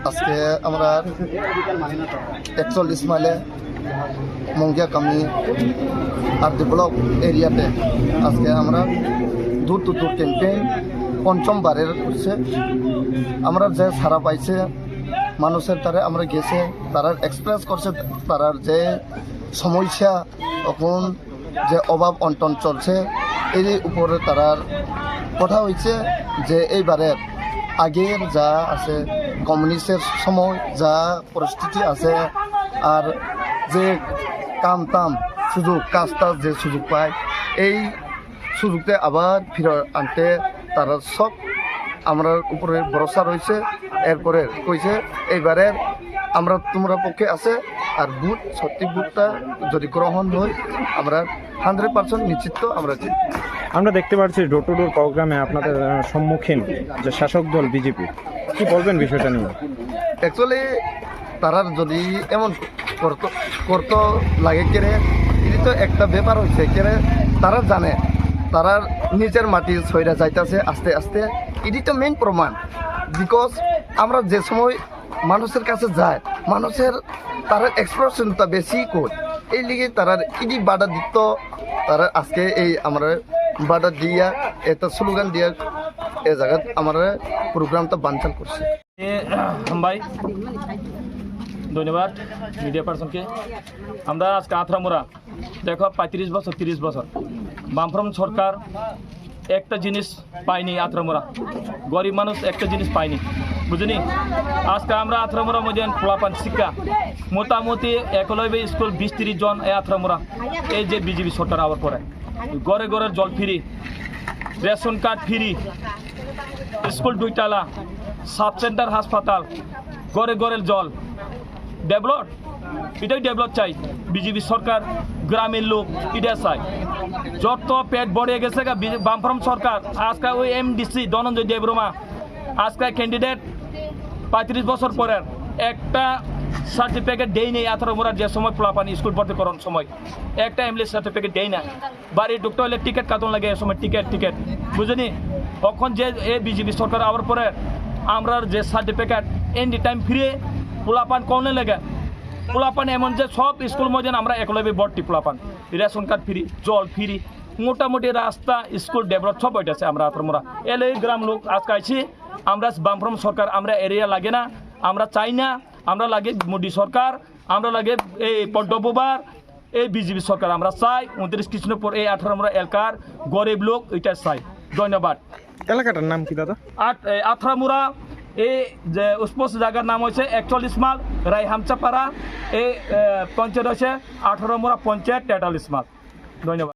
আজকে আমরা 41 মাইলে মঙ্গিয়া কামি আর ব্লক এরিয়াতে আজকে আমরা দূর দূর ক্যাম্পেইন পঞ্চমবারের করছে। আমরা যে সারা পাইছে মানুষের তারা আমরা গেছে, তারা এক্সপ্রেস করছে তারার যে সমস্যা এখন যে অভাব অন্টন চলছে এই উপরে তারার কথা হয়েছে যে এইবারে আগের যা আছে কমিউনিস্টের সময় যা পরিস্থিতি আছে আর যে কাম তাম সুযোগ কাজ টাজ যে সুযোগ পায় এই সুযোগতে আবার ফিরে আনতে তারা সব আমরা উপরে ভরসা রয়েছে। এরপরে কইছে এইবারে আমরা তোমরা পক্ষে আছে আর বুথ সত্যি বুথটা যদি গ্রহণ হয় আমরা 100% নিশ্চিত আমরা দেখতে পাচ্ছি ডোর টু ডোর প্রোগ্রামে আপনাদের সম্মুখীন যে শাসক দল বিজেপি, কি বলবেন বিষয়টা নিয়ে? অ্যাকচুয়ালি তারা যদি এমন করতো লাগে কেড়ে এটি তো একটা ব্যাপার হয়েছে কেড়ে তারা জানে তারা নিজের মাটি ছয়রা যাইতেছে আস্তে আস্তে, এটি তো মেইন প্রমাণ। বিকজ আমরা যে সময় মানুষের কাছে যায় মানুষের তারা এক্সপ্রেশনটা বেশি কর এই লিগে তারা ইডি বাধা দিত। তারা আজকে এই আমরা বাধা দিয়া একটা স্লোগান দিয়া এ জায়গা আমরা প্রোগ্রামটা বানচাল করছি। ভাই ধন্যবাদ মিডিয়া পার্সনকে। আমরা আজকে আথরামুরা দেখো 35 বছর 30 বছর বামফ্রন্ট সরকার একটা জিনিস পাইনি। আথরামুরা গরিব মানুষ একটা জিনিস পাইনি, বুঝলি? আজকে আমরা আথরামুরা মধ্যে পোলাপান শিক্ষা মোটামুটি একলব্য স্কুল 20-30 জন এই আথরামুরা এই যে বিজেপি সরকার আবার পরে ঘরে ঘরের জল free, ration card free, school 2 sub centre হাসপাতাল, ঘরে ঘরের জল ডেভেলপ, এটাই ডেভেলপ চাই বিজেপি সরকার। গ্রামের লোক এটা চাই। যত পেট ভরে গেছে বামফ্রন্ট সরকার আজকে ওই এমডিসি ধনঞ্জয় দেববর্মা আজকে ক্যান্ডিডেট 35 বছর পরের একটা সার্টিফিকেট দেয় নেই। আথরামুরার যে সময় পোলাপানি স্কুল ভর্তি করার সময় একটা এমএলএ সার্টিফিকেট দেয় না। বাড়ি ঢুকতে হলে টিকিট কাটন লাগে, এ সময় টিকিট বুঝলি? তখন যে এ বিজেপি সরকার আবার পরে আমরা যে সার্টিফিকেট এনি টাইম ফ্রি পোলাপান কনে লাগে। পোলাপান এমন যে সব স্কুল মধ্যে আমরা একলব্য ভর্তি পোলাপান, রেশন কার্ড ফ্রি, জল ফ্রি, মোটামুটি রাস্তা স্কুল ডেভেলপ সব হইতেছে। আমরা আথরামুরা এলে গ্রাম লোক আজকে আইছি। আমরা বামফ্রন্ট সরকার আমরা এরিয়া লাগে না, আমরা চাই না। আমরা লাগে মোদী সরকার, আমরা লাগে এই পদ্মবার এই বিজেপি সরকার আমরা চাই। 29 কৃষ্ণপুর এই আথরামুরা এলাকার গরিব লোক এটা চাই। ধন্যবাদ। এলাকাটার নাম কি দাদা? আথরামুরা এই যে স্পষ্ট জায়গার নাম হয়েছে 41 মাইল রায়হামচাপাড়া, এই পঞ্চায়েত হয়েছে আথরামুরা পঞ্চায়েত 43 মাইল। ধন্যবাদ।